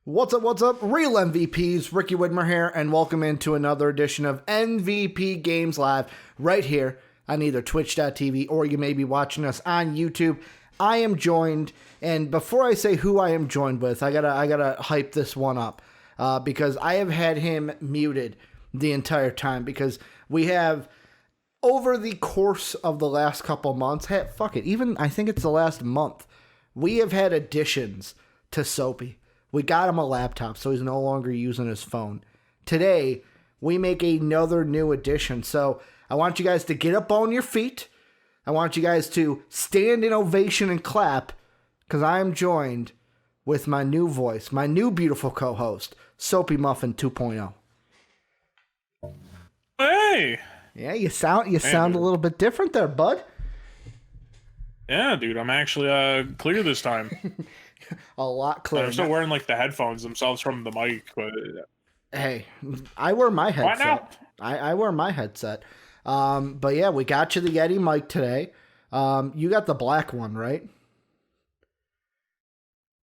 What's up, real MVPs? Ricky Widmer here, and welcome into another edition of MVP Games Live right here on either twitch.tv or you may be watching us on YouTube. I am joined, and before I say who I am joined with, I gotta hype this one up because I have had him muted the entire time because we have, over the course of the last couple months, even I think it's the last month, we have had additions to Soapy. We got him a laptop, so he's no longer using his phone. Today, we make another new addition. So I want you guys to get up on your feet. I want you guys to stand in ovation and clap, because I am joined with my new voice, my new beautiful co-host, Soapy Muffin 2.0. Hey! Yeah, you sound a little bit different there, bud. Yeah, dude, I'm actually clear this time. A lot clearer. I'm still wearing like the headphones themselves from the mic, but hey, I wear my headset. Why now? I wear my headset. But yeah, we got you the Yeti mic today. You got the black one, right?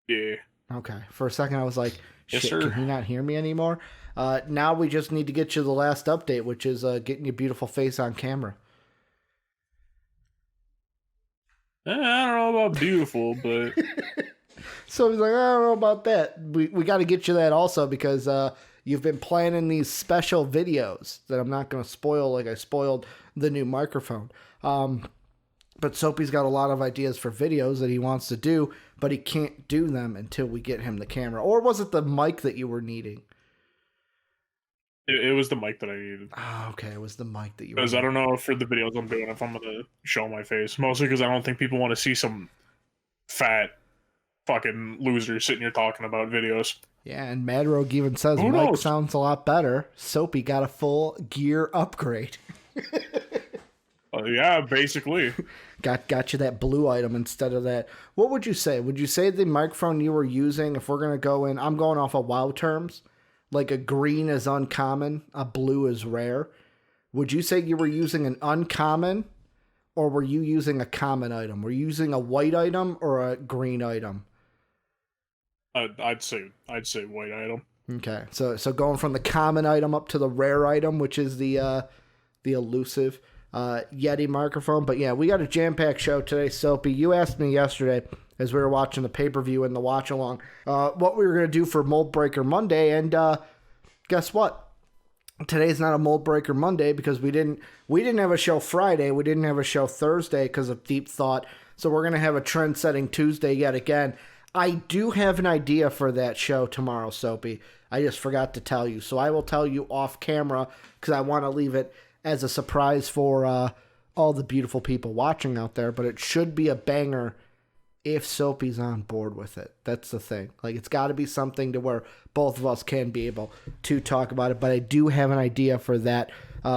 Yeah. Okay. For a second, I was like, yes, shit, sir. Can you not hear me anymore? Now we just need to get you the last update, which is getting your beautiful face on camera. I don't know about beautiful, but So he's like, I don't know about that. We got to get you that also because you've been planning these special videos that I'm not going to spoil like I spoiled the new microphone. But Soapy's got a lot of ideas for videos that he wants to do, but he can't do them until we get him the camera. Or was it the mic that you were needing? it was the mic that I needed. Oh, okay. It was the mic that you were Because needing. I don't know for the videos I'm doing if I'm going to show my face. Mostly because I don't think people want to see some fat fucking loser sitting here talking about videos. Yeah, and Mad Rogue even says Who Mike knows? sounds a lot better. Soapy got a full gear upgrade. Yeah, basically. Got you that blue item instead of that. What would you say? Would you say the microphone you were using, if we're going to go in, I'm going off of WoW terms, like a green is uncommon, a blue is rare. Would you say you were using an uncommon, or were you using a common item? Were you using a white item or a green item? I'd say white item. Okay, so going from the common item up to the rare item, which is the elusive Yeti microphone. But yeah, we got a jam-packed show today, Soapy. You asked me yesterday as we were watching the pay-per-view and the watch-along what we were going to do for Mold Breaker Monday, and guess what? Today's not a Mold Breaker Monday because we didn't have a show Friday. We didn't have a show Thursday because of Deep Thought. So we're going to have a trend-setting Tuesday yet again. I do have an idea for that show tomorrow, Soapy. I just forgot to tell you. So I will tell you off camera because I want to leave it as a surprise for all the beautiful people watching out there. But it should be a banger if Soapy's on board with it. That's the thing. Like, it's got to be something to where both of us can be able to talk about it. But I do have an idea for that,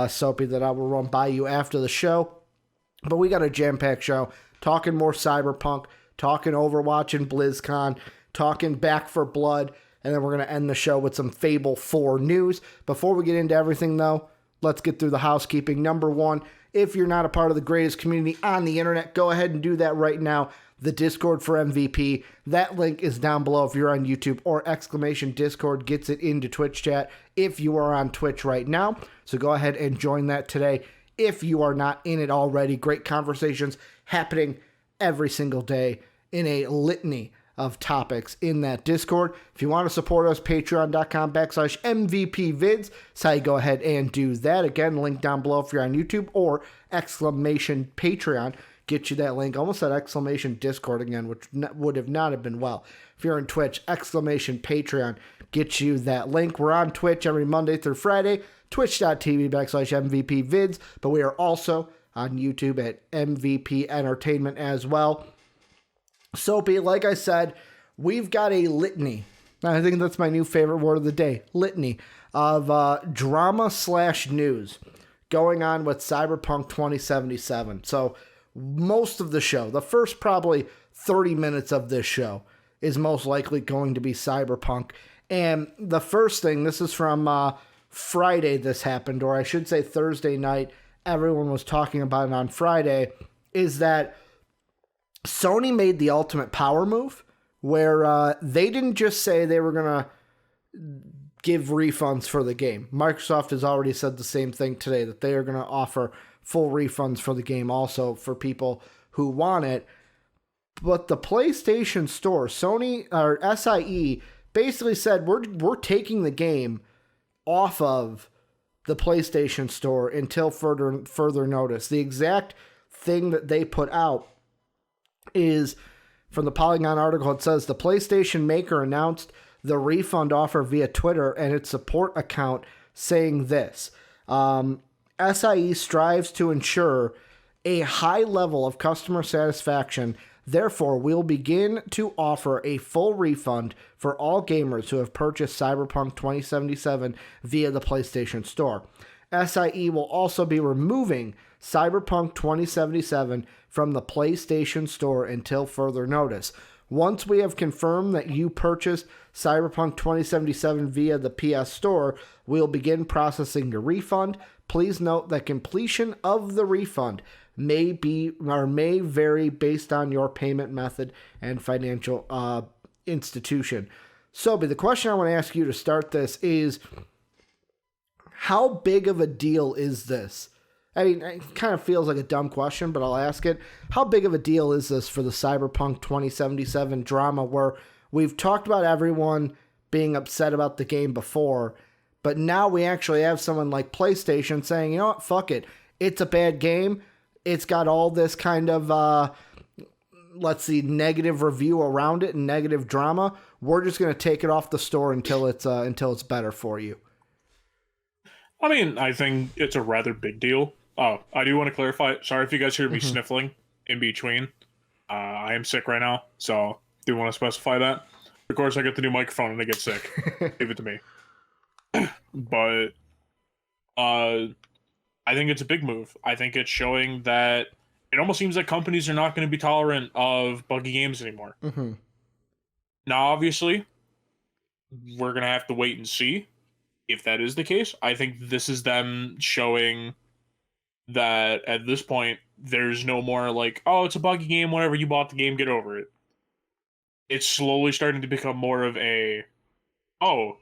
Soapy, that I will run by you after the show. But we got a jam-packed show talking more Cyberpunk, talking Overwatch and BlizzCon, talking Back for Blood, and then we're going to end the show with some Fable 4 news. Before we get into everything, though, let's get through the housekeeping. Number one, if you're not a part of the greatest community on the internet, go ahead and do that right now. The Discord for MVP. That link is down below if you're on YouTube, or !Discord gets it into Twitch chat if you are on Twitch right now. So go ahead and join that today if you are not in it already. Great conversations happening every single day in a litany of topics in that Discord. If you want to support us, patreon.com/MVPvids. That's how you go ahead and do that. Again, link down below if you're on YouTube, or !Patreon. Get you that link. Almost said !Discord again, which would have not have been well. If you're on Twitch, !Patreon. Get you that link. We're on Twitch every Monday through Friday. Twitch.tv/MVPvids. But we are also on YouTube at MVP Entertainment as well. Soapy, like I said, we've got a litany. I think that's my new favorite word of the day. Litany of drama/news going on with Cyberpunk 2077. So most of the show, the first probably 30 minutes of this show, is most likely going to be Cyberpunk. And the first thing, this is from Friday this happened, or I should say Thursday night, everyone was talking about it on Friday, is that Sony made the ultimate power move where they didn't just say they were going to give refunds for the game. Microsoft has already said the same thing today, that they are going to offer full refunds for the game also for people who want it. But the PlayStation Store, Sony or SIE, basically said we're taking the game off of the PlayStation Store until further notice. The exact thing that they put out is from the Polygon article. It says the PlayStation maker announced the refund offer via Twitter and its support account, saying this: SIE strives to ensure a high level of customer satisfaction. Therefore, we'll begin to offer a full refund for all gamers who have purchased Cyberpunk 2077 via the PlayStation Store. SIE will also be removing Cyberpunk 2077 from the PlayStation Store until further notice. Once we have confirmed that you purchased Cyberpunk 2077 via the PS Store, we'll begin processing your refund. Please note that completion of the refund may vary based on your payment method and financial institution. Soapy, the question I want to ask you to start this is, how big of a deal is this? I mean, it kind of feels like a dumb question, but I'll ask it. How big of a deal is this for the Cyberpunk 2077 drama, where we've talked about everyone being upset about the game before, but now we actually have someone like PlayStation saying, you know what, fuck it. It's a bad game. It's got all this kind of, negative review around it and negative drama. We're just going to take it off the store until it's better for you. I mean, I think it's a rather big deal. Oh, I do want to clarify. Sorry if you guys hear me sniffling in between. I am sick right now, so do want to specify that. Of course, I get the new microphone and I get sick. Give it to me. But I think it's a big move. I think it's showing that it almost seems like companies are not going to be tolerant of buggy games anymore. Mm-hmm. Now, obviously, we're going to have to wait and see if that is the case. I think this is them showing that at this point, there's no more like, oh, it's a buggy game, whatever, you bought the game, get over it. It's slowly starting to become more of a, oh,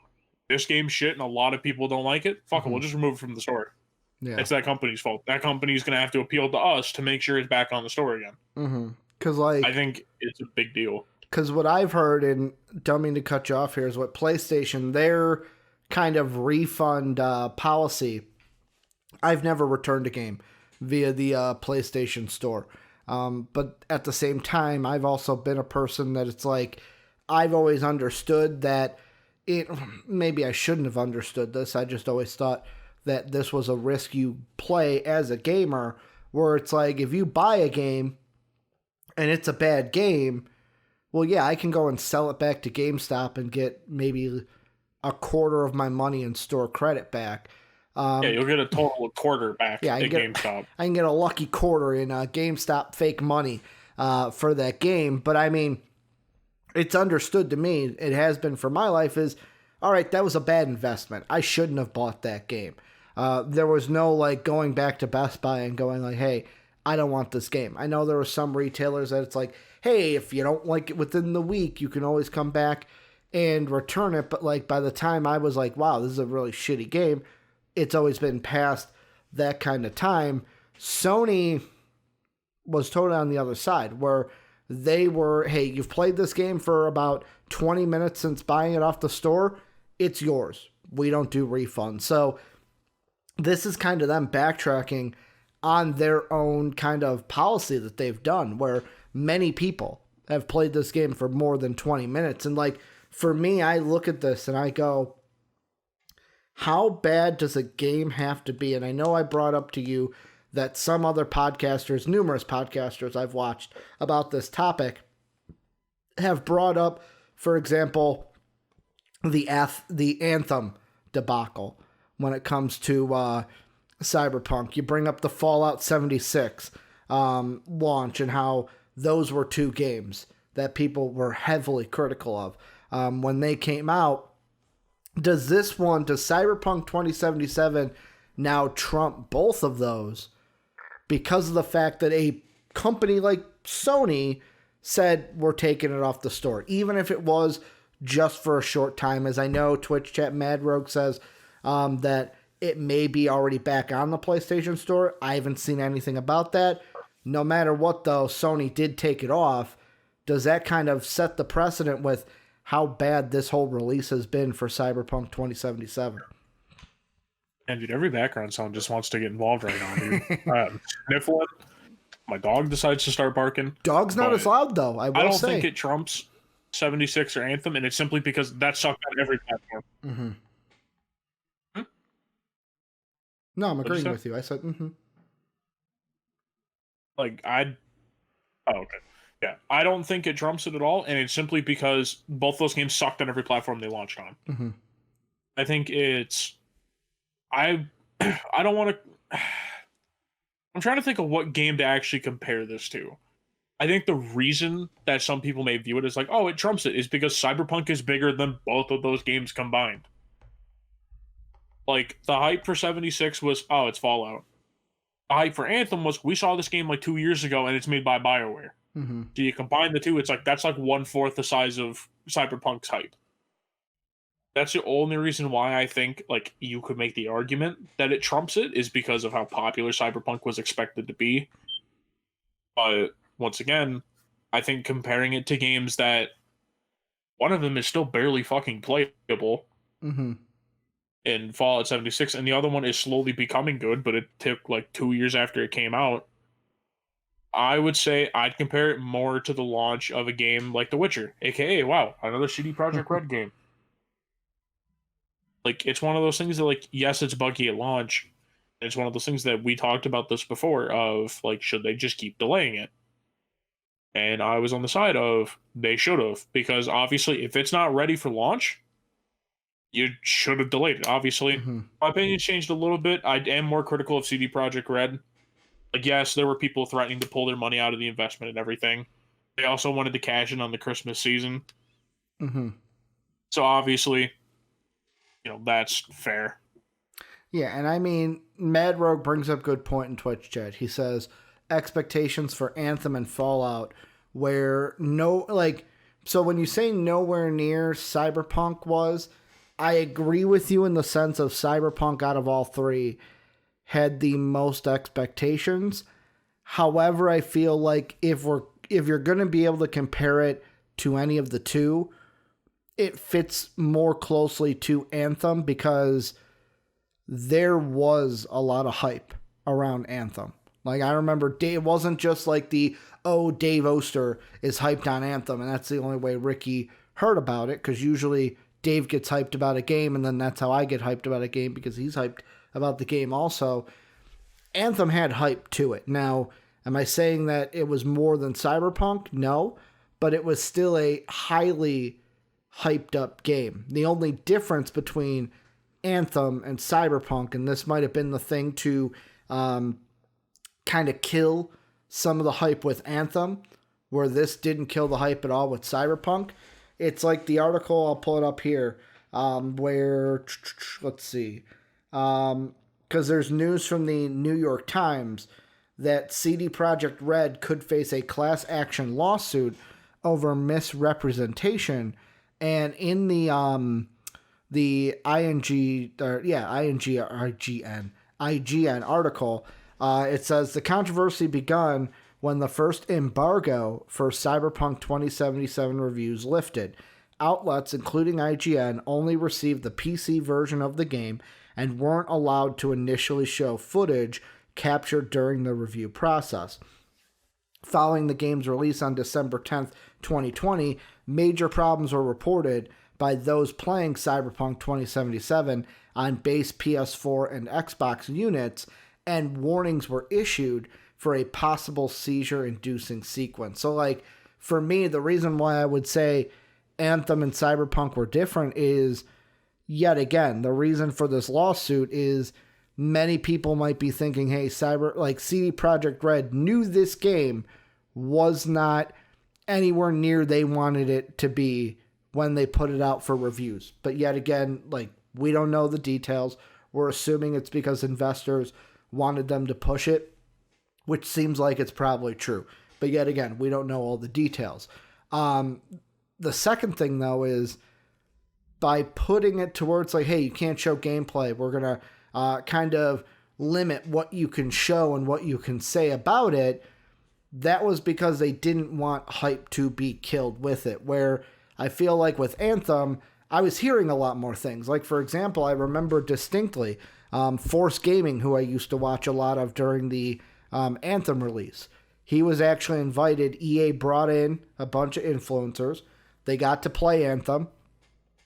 this game's shit and a lot of people don't like it. Fuck it, we'll just remove it from the store. Yeah. It's that company's fault. That company's going to have to appeal to us to make sure it's back on the store again. Mm-hmm. Because, like, I think it's a big deal. Because what I've heard, and don't mean to cut you off here, is what PlayStation, their kind of refund policy, I've never returned a game via the PlayStation Store. But at the same time, I've also been a person that it's like, I've always understood that maybe I shouldn't have understood this. I just always thought that this was a risk you play as a gamer, where it's like, if you buy a game and it's a bad game, well, yeah, I can go and sell it back to GameStop and get maybe a quarter of my money in store credit back. Yeah, you'll get a total quarter back at GameStop. I can get a lucky quarter in GameStop fake money for that game. But I mean, it's understood to me, it has been for my life, is, all right, that was a bad investment. I shouldn't have bought that game. There was no like going back to Best Buy and going like, hey, I don't want this game. I know there were some retailers that it's like, hey, if you don't like it within the week, you can always come back and return it. But like by the time I was like, wow, this is a really shitty game, it's always been past that kind of time. Sony was totally on the other side, where they were, hey, you've played this game for about 20 minutes since buying it off the store. It's yours. We don't do refunds. So this is kind of them backtracking on their own kind of policy that they've done, where many people have played this game for more than 20 minutes. And like, for me, I look at this and I go, how bad does a game have to be? And I know I brought up to you that some other podcasters, numerous podcasters I've watched about this topic, have brought up, for example, the Anthem debacle when it comes to Cyberpunk. You bring up the Fallout 76 launch and how those were two games that people were heavily critical of when they came out. Does Cyberpunk 2077 now trump both of those because of the fact that a company like Sony said we're taking it off the store, even if it was just for a short time. As I know, Twitch chat Mad Rogue says that it may be already back on the PlayStation Store. I haven't seen anything about that. No matter what, though, Sony did take it off. Does that kind of set the precedent with how bad this whole release has been for Cyberpunk 2077? And dude, every background sound just wants to get involved right now, dude. I'm sniffling. My dog decides to start barking. Dog's not as loud, though, I will don't say. think it trumps 76 or Anthem, and it's simply because that sucked on every platform. Mm-hmm. No, I'm agreeing with you. I said, Like, Oh, okay. Yeah, I don't think it trumps it at all, and it's simply because both those games sucked on every platform they launched on. Mm-hmm. I think it's... I don't want to... I'm trying to think of what game to actually compare this to. I think the reason that some people may view it as like, oh, it trumps it, is because Cyberpunk is bigger than both of those games combined. Like, the hype for 76 was, oh, it's Fallout. The hype for Anthem was, we saw this game like 2 years ago and it's made by BioWare. Mm-hmm. So you combine the two, it's like, that's like 1/4 the size of Cyberpunk's hype. That's the only reason why I think, like, you could make the argument that it trumps it, is because of how popular Cyberpunk was expected to be. But, once again, I think comparing it to games that one of them is still barely fucking playable in Fallout 76, and the other one is slowly becoming good, but it took like 2 years after it came out, I would say I'd compare it more to the launch of a game like The Witcher, aka, wow, another CD Projekt Red game. Like, it's one of those things that, like, yes, it's buggy at launch. It's one of those things that we talked about this before of, like, should they just keep delaying it? And I was on the side of they should have, because obviously if it's not ready for launch, you should have delayed it. Obviously, my opinion's changed a little bit. I am more critical of CD Projekt Red. Like, yes, there were people threatening to pull their money out of the investment and everything. They also wanted to cash in on the Christmas season. So obviously, you know, that's fair. Yeah, and I mean, Mad Rogue brings up a good point in Twitch chat. He says expectations for Anthem and Fallout where so when you say nowhere near Cyberpunk was, I agree with you in the sense of Cyberpunk out of all three had the most expectations. However, I feel like if you're going to be able to compare it to any of the two, it fits more closely to Anthem because there was a lot of hype around Anthem. Like, I remember it wasn't just like Dave Oster is hyped on Anthem, and that's the only way Ricky heard about it, because usually Dave gets hyped about a game, and then that's how I get hyped about a game, because he's hyped about the game also. Anthem had hype to it. Now, am I saying that it was more than Cyberpunk? No, but it was still a highly hyped up game. The only difference between Anthem and Cyberpunk, and this might have been the thing to kind of kill some of the hype with Anthem, where this didn't kill the hype at all with Cyberpunk. It's like the article, I'll pull it up here, where, let's see, because there's news from the New York Times that CD Projekt Red could face a class action lawsuit over misrepresentation, and in the IGN article, it says the controversy begun when the first embargo for Cyberpunk 2077 reviews lifted. Outlets, including IGN, only received the PC version of the game and weren't allowed to initially show footage captured during the review process. Following the game's release on December 10th, 2020, major problems were reported by those playing Cyberpunk 2077 on base PS4 and Xbox units, and warnings were issued for a possible seizure-inducing sequence. So, like, for me, the reason why I would say Anthem and Cyberpunk were different is, yet again, the reason for this lawsuit is many people might be thinking, hey, CD Projekt Red knew this game was not anywhere near they wanted it to be when they put it out for reviews. But yet again, like, we don't know the details. We're assuming it's because investors wanted them to push it, which seems like it's probably true. but yet again, we don't know all the details. The second thing, though, is by putting it towards like, hey, you can't show gameplay, we're going to kind of limit what you can show and what you can say about it. That was because they didn't want hype to be killed with it, where I feel like with Anthem, I was hearing a lot more things. Like, for example, I remember distinctly Force Gaming, who I used to watch a lot of during the Anthem release. He was actually invited. EA brought in a bunch of influencers. They got to play Anthem.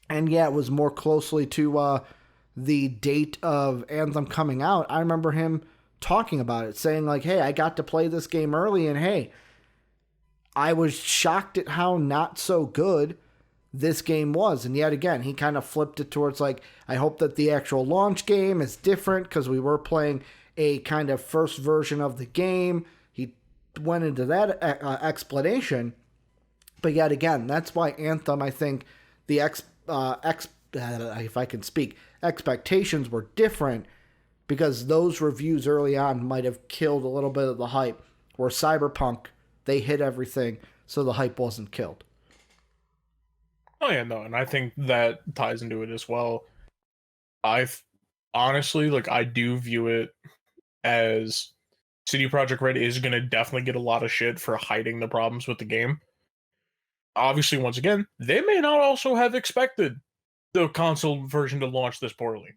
And yeah, it was more closely to the date of Anthem coming out. I remember him talking about it, saying like, hey, I got to play this game early, and hey, I was shocked at how not so good this game was. And yet again, he kind of flipped it towards like, I hope that the actual launch game is different because we were playing a kind of first version of the game. He went into that explanation. But yet again, that's why Anthem, I think the if I can speak, expectations were different, because those reviews early on might have killed a little bit of the hype, where Cyberpunk, they hit everything, so the hype wasn't killed. Oh yeah, no, and I think that ties into it as well. I've honestly, like, I do view it as CD Projekt Red is going to definitely get a lot of shit for hiding the problems with the game. Obviously, once again, they may not also have expected the console version to launch this poorly.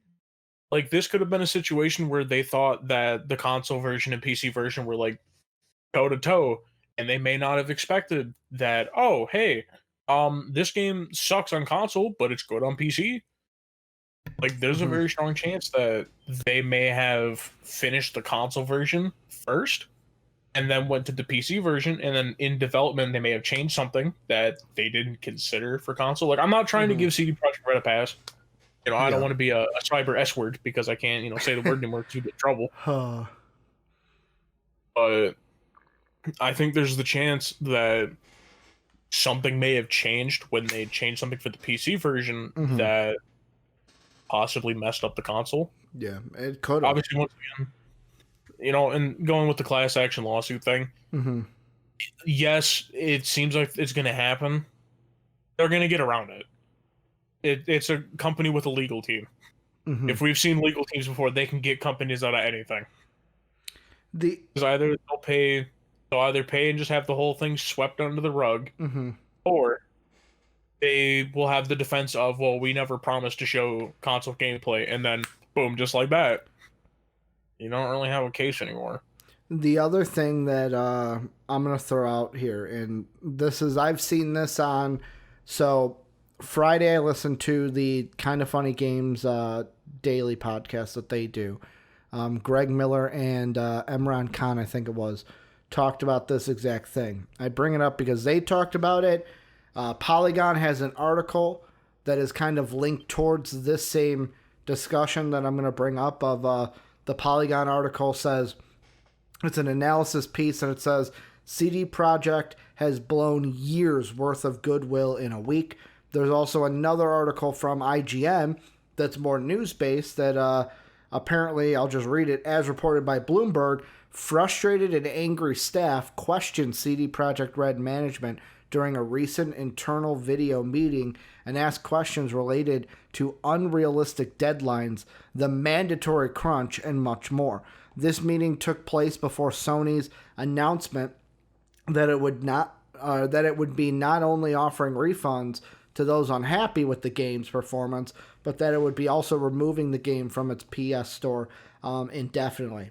Like, this could have been a situation where they thought that the console version and PC version were like toe to toe, and they may not have expected that, oh, hey, this game sucks on console, but it's good on PC. Like, there's a very strong chance that they may have finished the console version first and then went to the PC version, and then in development they may have changed something that they didn't consider for console. Like, I'm not trying to give CD Projekt Red a pass. You know, I don't want to be a cyber S word because I can't, say the word anymore because you get in trouble. But I think there's the chance that something may have changed when they changed something for the PC version that possibly messed up the console. Yeah, it could have. Obviously, once again, and going with the class action lawsuit thing, yes, it seems like it's going to happen. They're going to get around it. It's a company with a legal team. If we've seen legal teams before, they can get companies out of anything. Because either they'll either pay and just have the whole thing swept under the rug, or they will have the defense of, well, we never promised to show console gameplay, and then boom, just like that, you don't really have a case anymore. The other thing that I'm going to throw out here, and this is, I've seen this on, so Friday I listened to the Kind of Funny Games daily podcast that they do. Greg Miller and Imran Khan, I think it was, talked about this exact thing. I bring it up because they talked about it. Polygon has an article that is kind of linked towards this same discussion that I'm going to bring up of the Polygon article says, it's an analysis piece, and it says, CD Projekt has blown years worth of goodwill in a week. There's also another article from IGN that's more news-based that apparently, I'll just read it, as reported by Bloomberg, frustrated and angry staff questioned CD Projekt Red management during a recent internal video meeting and asked questions related to unrealistic deadlines, the mandatory crunch, and much more. This meeting took place before Sony's announcement that it would be not only offering refunds to those unhappy with the game's performance, but that it would be also removing the game from its PS store indefinitely.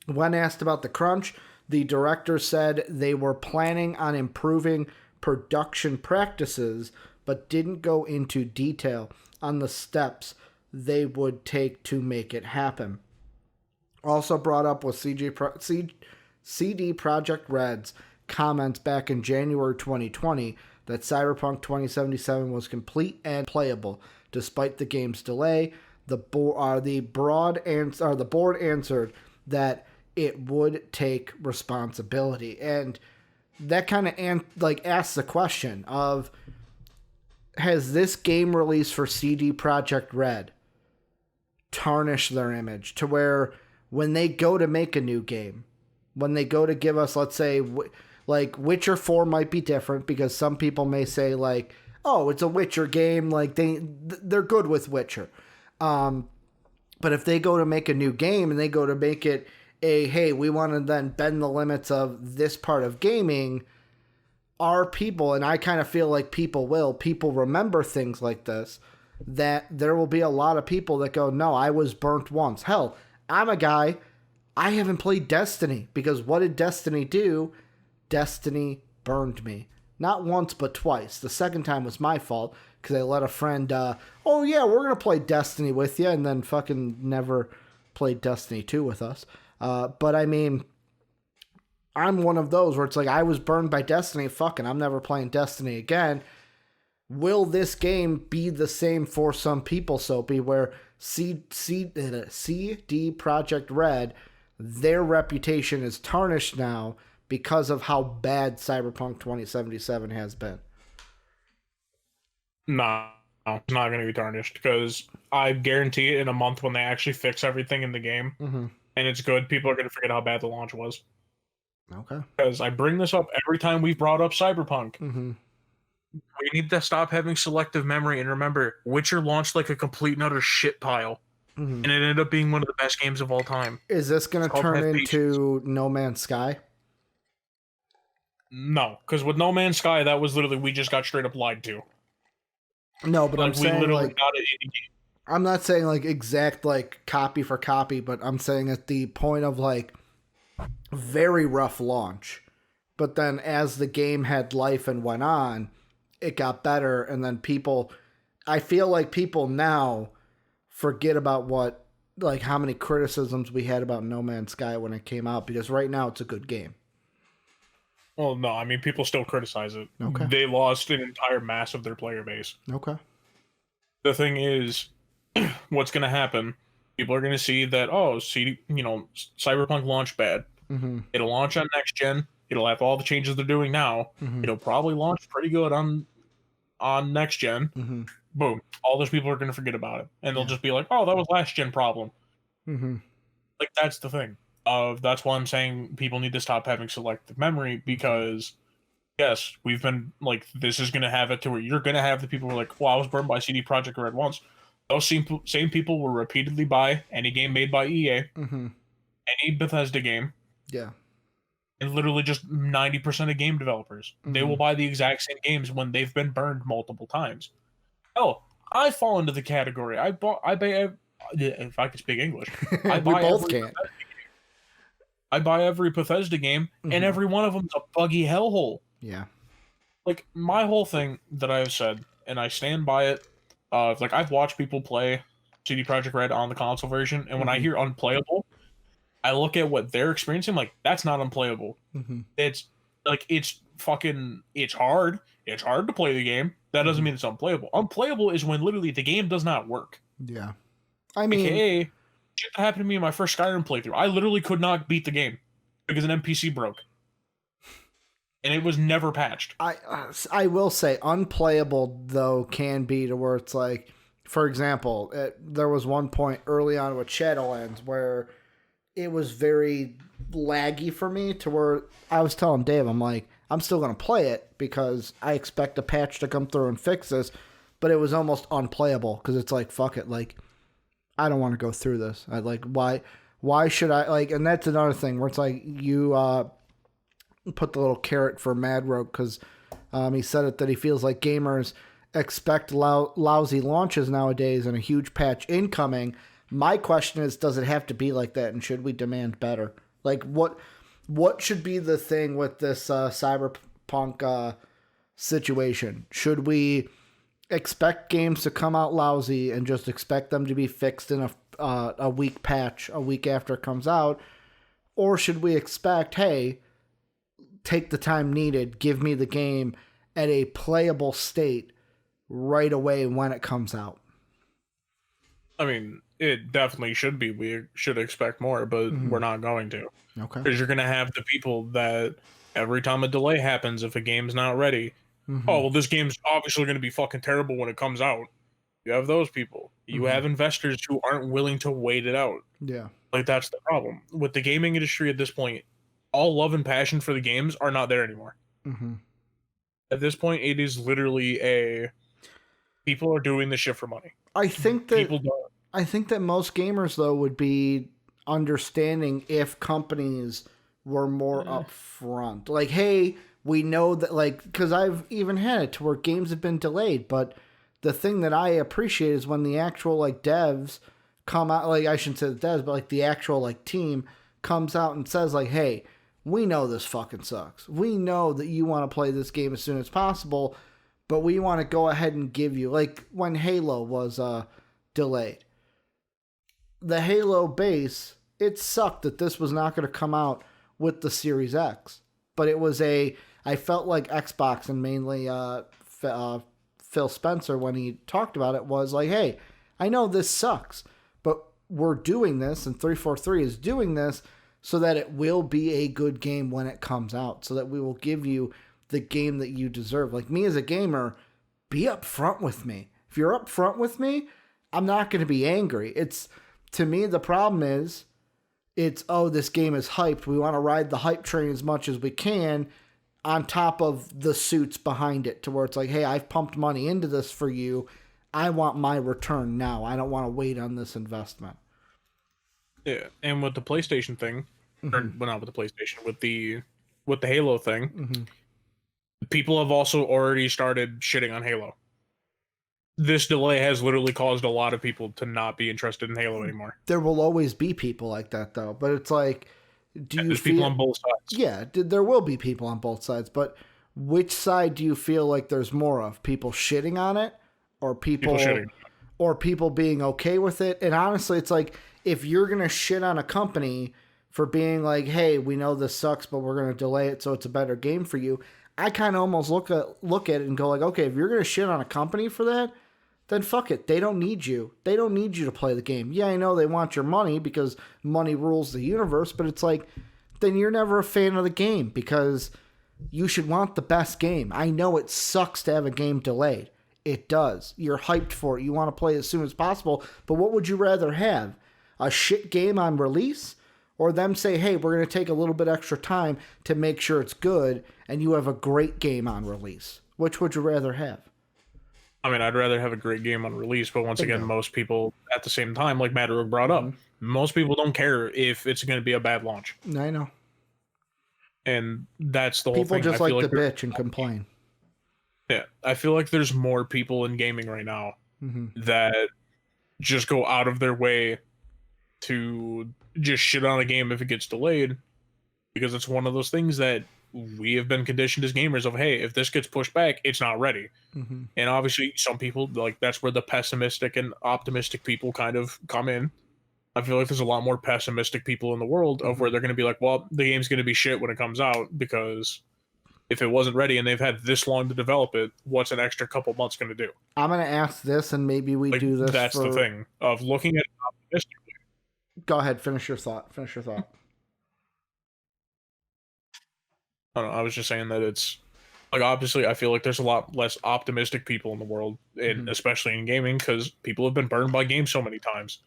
When asked about the crunch, the director said they were planning on improving production practices, but didn't go into detail on the steps they would take to make it happen. Also brought up was CD Projekt Red's comments back in January 2020 that Cyberpunk 2077 was complete and playable despite the game's delay. The board answered that it would take responsibility, and that kind of asks the question of, has this game release for CD Projekt Red tarnished their image to where when they go to make a new game, when they go to give us, let's say, Like Witcher 4 might be different because some people may say like, oh, it's a Witcher game. Like they're good with Witcher. But if they go to make a new game and they go to make it hey, we want to then bend the limits of this part of gaming, are people, and I kind of feel like people remember things like this, that there will be a lot of people that go, no, I was burnt once. Hell, I'm a guy, I haven't played Destiny because what did Destiny do? Destiny burned me. Not once, but twice. The second time was my fault because I let a friend, oh yeah, we're going to play Destiny with you, and then fucking never played Destiny 2 with us. But I mean, I'm one of those where it's like, I was burned by Destiny, fucking, I'm never playing Destiny again. Will this game be the same for some people, Soapy, where CD Projekt Red, their reputation is tarnished now because of how bad Cyberpunk 2077 has been? No, it's not going to be tarnished because I guarantee it in a month when they actually fix everything in the game and it's good, people are going to forget how bad the launch was. Okay. Because I bring this up every time we've brought up Cyberpunk. We need to stop having selective memory and remember, Witcher launched like a complete and utter shit pile. And it ended up being one of the best games of all time. Is this going to turn into No Man's Sky? No, because with No Man's Sky, that was literally, we just got straight up lied to. No, but like, I'm saying like, got it in the game. I'm not saying like exact like copy for copy, but I'm saying at the point of like very rough launch. But then as the game had life and went on, it got better. And then I feel like people now forget about like how many criticisms we had about No Man's Sky when it came out, because right now it's a good game. Well, no, I mean, people still criticize it. Okay. They lost an entire mass of their player base. Okay. The thing is, what's going to happen? People are going to see that, Cyberpunk launched bad. It'll launch on next gen. It'll have all the changes they're doing now. It'll probably launch pretty good on next gen. Boom. All those people are going to forget about it. And they'll just be like, oh, that was last gen problem. Like, that's the thing. That's why I'm saying people need to stop having selective memory, because yes, we've been like, this is going to have it to where you're going to have the people who are like, well, I was burned by CD Projekt Red once. Those same people will repeatedly buy any game made by EA, any Bethesda game. Yeah. And literally just 90% of game developers. They will buy the exact same games when they've been burned multiple times. Oh, I fall into the category. If I could speak English. We both can't. I buy every Bethesda game, and every one of them is a buggy hellhole. Yeah. Like, my whole thing that I've said, and I stand by it, like, I've watched people play CD Projekt Red on the console version, and when I hear unplayable, I look at what they're experiencing, like, that's not unplayable. It's, like, it's hard. It's hard to play the game. That doesn't mean it's unplayable. Unplayable is when literally the game does not work. Yeah. I mean... AKA, shit that happened to me in my first Skyrim playthrough. I literally could not beat the game because an NPC broke. And it was never patched. I will say, unplayable, though, can be to where it's like, for example, there was one point early on with Shadowlands where it was very laggy for me, to where I was telling Dave, I'm like, I'm still going to play it because I expect a patch to come through and fix this, but it was almost unplayable because it's like, fuck it, like, I don't want to go through this. I like, why should I, like, and that's another thing where it's like, you put the little carrot for Mad Rogue, because he said it that he feels like gamers expect lousy launches nowadays and a huge patch incoming. My question is, does it have to be like that, and should we demand better? Like, what should be the thing with this Cyberpunk situation? Should we expect games to come out lousy and just expect them to be fixed in a week patch a week after it comes out? Or should we expect, hey, take the time needed, give me the game at a playable state right away when it comes out? I mean, it definitely should be. We should expect more, but we're not going to. Okay. Because you're going to have the people that every time a delay happens, if a game's not ready, oh, well, this game's obviously going to be fucking terrible when it comes out. You have those people. You have investors who aren't willing to wait it out. Yeah. Like, that's the problem. With the gaming industry at this point, all love and passion for the games are not there anymore. Mm-hmm. At this point, it is literally people are doing this shit for money. I think that most gamers though would be understanding if companies were more upfront. Like, hey, we know that, like, because I've even had it to where games have been delayed, but the thing that I appreciate is when the actual like devs come out, like I shouldn't say the devs, but like the actual like team comes out and says like, hey, we know this fucking sucks. We know that you want to play this game as soon as possible, but we want to go ahead and give you, like when Halo was delayed. The Halo base, it sucked that this was not going to come out with the Series X, but it was I felt like Xbox and mainly Phil Spencer, when he talked about it, was like, hey, I know this sucks, but we're doing this, and 343 is doing this so that it will be a good game when it comes out, so that we will give you the game that you deserve. Like, me as a gamer, be upfront with me. If you're upfront with me, I'm not going to be angry. To me, the problem is, oh, this game is hyped. We want to ride the hype train as much as we can on top of the suits behind it, to where it's like, hey, I've pumped money into this for you. I want my return now. I don't want to wait on this investment. Yeah, and with the PlayStation thing, or well, not with the PlayStation, with the Halo thing, people have also already started shitting on Halo. This delay has literally caused a lot of people to not be interested in Halo anymore. There will always be people like that, though. But it's like, there's people on both sides. Yeah, there will be people on both sides. But which side do you feel like there's more of? People shitting on it, or people being okay with it? And honestly, it's like, if you're gonna shit on a company for being like, hey, we know this sucks, but we're gonna delay it so it's a better game for you, I kind of almost look at it and go like, okay, if you're gonna shit on a company for that, then fuck it. They don't need you. They don't need you to play the game. Yeah, I know they want your money because money rules the universe, but it's like, then you're never a fan of the game, because you should want the best game. I know it sucks to have a game delayed. It does. You're hyped for it. You want to play as soon as possible, but what would you rather have? A shit game on release, or them say, hey, we're going to take a little bit extra time to make sure it's good, and you have a great game on release? Which would you rather have? I mean, I'd rather have a great game on release, but once again, most people at the same time, like Matt brought up, most people don't care if it's going to be a bad launch. I know. And that's the whole thing. People just like to bitch and complain. Yeah, I feel like there's more people in gaming right now that just go out of their way to just shit on a game if it gets delayed, because it's one of those things that we have been conditioned as gamers of, hey, if this gets pushed back, it's not ready. And obviously some people, like, that's where the pessimistic and optimistic people kind of come in. I feel like there's a lot more pessimistic people in the world of where they're going to be like, well, the game's going to be shit when it comes out, because if it wasn't ready and they've had this long to develop it, what's an extra couple months going to do? I'm going to ask this, and maybe we do this. That's the thing of looking at it optimistically. Go ahead, finish your thought. I don't know, I was just saying that it's like, obviously I feel like there's a lot less optimistic people in the world, and especially in gaming, because people have been burned by games so many times.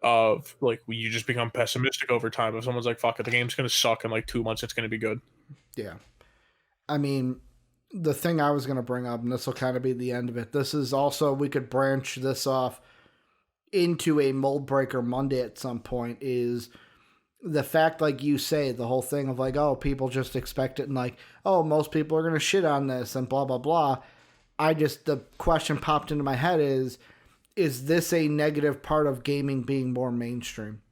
Of like, you just become pessimistic over time. If someone's like, fuck it, the game's gonna suck in like 2 months, it's gonna be good. Yeah. I mean, the thing I was gonna bring up, and this will kind of be the end of it, this is also, we could branch this off into a Mold Breaker Monday at some point, is the fact, like you say, the whole thing of like, oh, people just expect it, and like, oh, most people are going to shit on this and blah, blah, blah. The question popped into my head is this a negative part of gaming being more mainstream?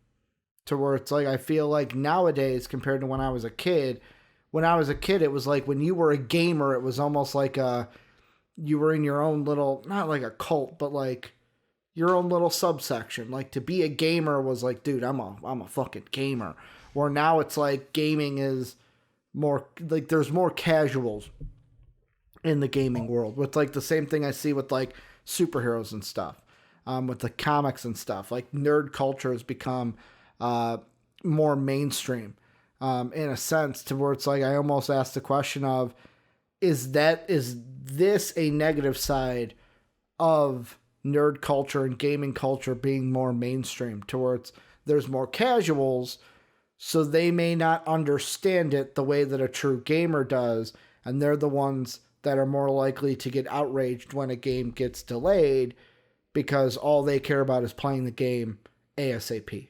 To where it's like, I feel like nowadays compared to when I was a kid, it was like, when you were a gamer, it was almost like you were in your own little, not like a cult, but like your own little subsection. Like, to be a gamer was like, dude, I'm a fucking gamer. Where now it's like, gaming is more like, there's more casuals in the gaming world. With like the same thing I see with like superheroes and stuff, with the comics and stuff. Like, nerd culture has become more mainstream, in a sense, to where it's like, I almost asked the question of, is this a negative side of nerd culture and gaming culture being more mainstream, to where there's more casuals, so they may not understand it the way that a true gamer does, and they're the ones that are more likely to get outraged when a game gets delayed because all they care about is playing the game ASAP.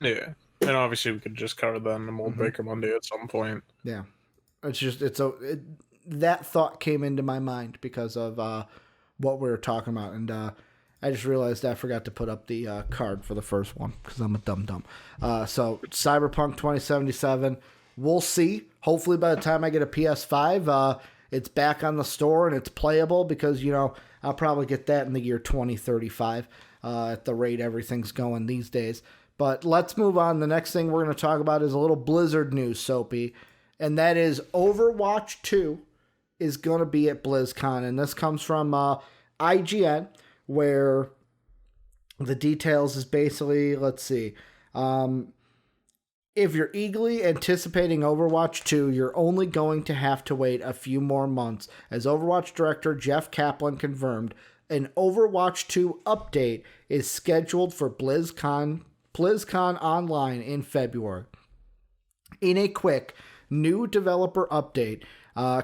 Yeah. And obviously we could just cover that in the Mold Breaker Monday at some point. Yeah. That thought came into my mind because of what we were talking about, and I just realized I forgot to put up the card for the first one because I'm a dum-dum. So Cyberpunk 2077, we'll see. Hopefully by the time I get a PS5, it's back on the store and it's playable because, I'll probably get that in the year 2035 at the rate everything's going these days. But let's move on. The next thing we're going to talk about is a little Blizzard news, Soapy, and that is Overwatch 2 is going to be at BlizzCon, and this comes from IGN, where the details is basically, let's see, if you're eagerly anticipating Overwatch 2, you're only going to have to wait a few more months, as Overwatch director Jeff Kaplan confirmed. An Overwatch 2 update is scheduled for BlizzCon Online in February. In a quick new developer update,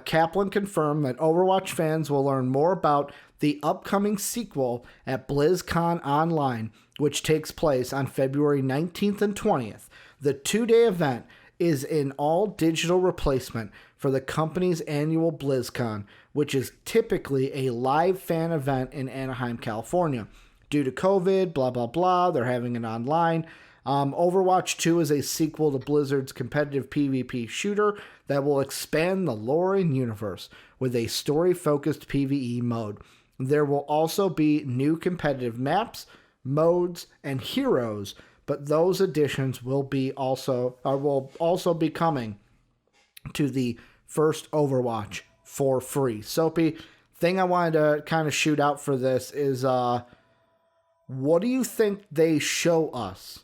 Kaplan confirmed that Overwatch fans will learn more about the upcoming sequel at BlizzCon Online, which takes place on February 19th and 20th. The two-day event is an all-digital replacement for the company's annual BlizzCon, which is typically a live fan event in Anaheim, California. Due to COVID, blah, blah, blah, they're having it online. Overwatch 2 is a sequel to Blizzard's competitive PvP shooter that will expand the lore and universe with a story-focused PvE mode. There will also be new competitive maps, modes, and heroes, but those additions will also be coming to the first Overwatch for free. Soapy, thing I wanted to kind of shoot out for this is what do you think they show us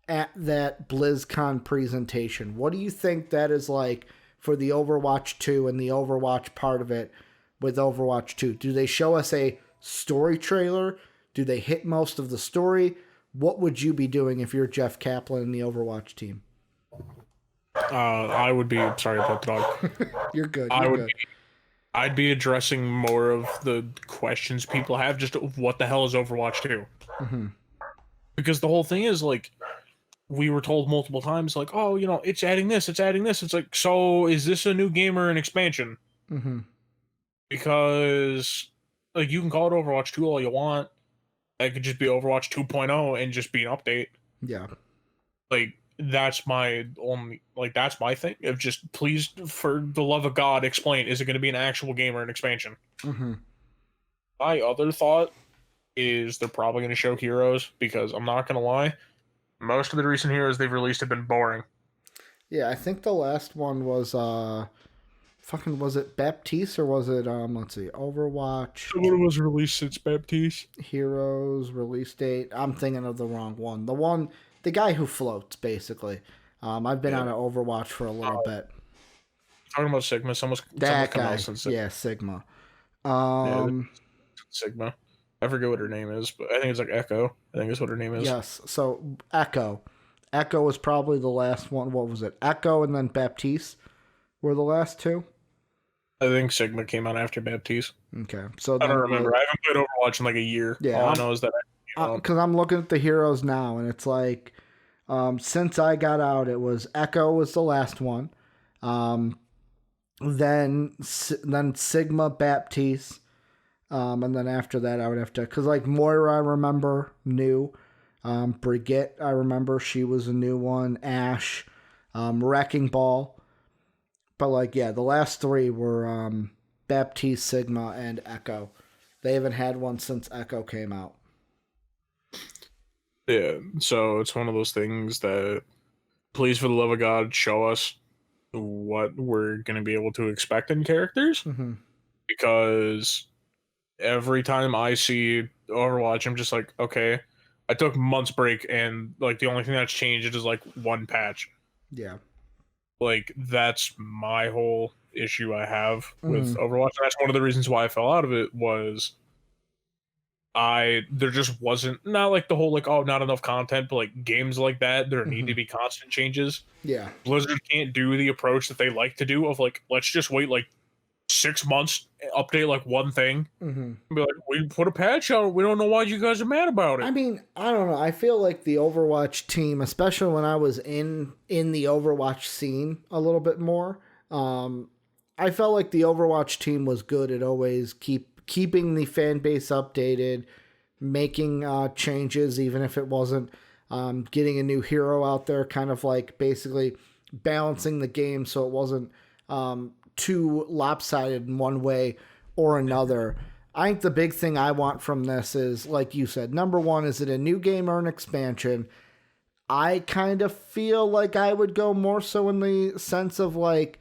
at that BlizzCon presentation? What do you think that is like for the Overwatch 2 and the Overwatch part of it with Overwatch 2? Do they show us a story trailer? Do they hit most of the story? What would you be doing if you're Jeff Kaplan and the Overwatch team? I would be sorry about the dog. You're good. I'd be addressing more of the questions people have. Just what the hell is Overwatch 2? Mm-hmm. Because the whole thing is like, we were told multiple times, like, oh, it's adding this, it's adding this. It's like, so is this a new game or an expansion? Mm-hmm. Because like, you can call it Overwatch 2 all you want. It could just be Overwatch 2.0 and just be an update. Yeah. Like, that's my thing. Of just, please, for the love of God, explain, is it going to be an actual game or an expansion? Mm-hmm. My other thought is they're probably going to show heroes, because I'm not going to lie, most of the recent heroes they've released have been boring. Yeah, I think the last one was was it Baptiste, or was it let's see, Overwatch? What was released since Baptiste? Heroes release date. I'm thinking of the wrong one. The guy who floats, basically. I've been out of Overwatch for a little bit. Talking about Sigma, that guy. Yeah, Sigma. Sigma. I forget what her name is, but I think it's like Echo. I think that's what her name is. Yes. So Echo. Echo was probably the last one. What was it? Echo and then Baptiste were the last two. I think Sigma came out after Baptiste. Okay. So I don't remember. I haven't played Overwatch in like a year. Yeah. All I know is that because I'm looking at the heroes now, and it's like, since I got out, it was Echo was the last one. Then Sigma, Baptiste. And then after that, I would have to, because like Moira, I remember, new. Brigitte, I remember, she was a new one. Ashe, Wrecking Ball. But like, yeah, the last three were Baptiste, Sigma, and Echo. They haven't had one since Echo came out. Yeah, so it's one of those things that, please, for the love of God, show us what we're going to be able to expect in characters. Mm-hmm. Because every time I see Overwatch, I'm just like, okay, I took months break, and like the only thing that's changed is like one patch. Yeah. Like, that's my whole issue I have with Overwatch. And that's one of the reasons why I fell out of it was There just wasn't, not like the whole like, oh, not enough content, but like games like that, there need to be constant changes. Yeah. Blizzard can't do the approach that they like to do of like, let's just wait like 6 months, update like one thing, and be like, we put a patch out, we don't know why you guys are mad about it. I mean, I don't know. I feel like the Overwatch team, especially when I was in the Overwatch scene a little bit more, I felt like the Overwatch team was good at always keeping the fan base updated, making changes, even if it wasn't getting a new hero out there, kind of like basically balancing the game so it wasn't too lopsided in one way or another. I think the big thing I want from this is, like you said, number one, is it a new game or an expansion? I kind of feel like I would go more so in the sense of like,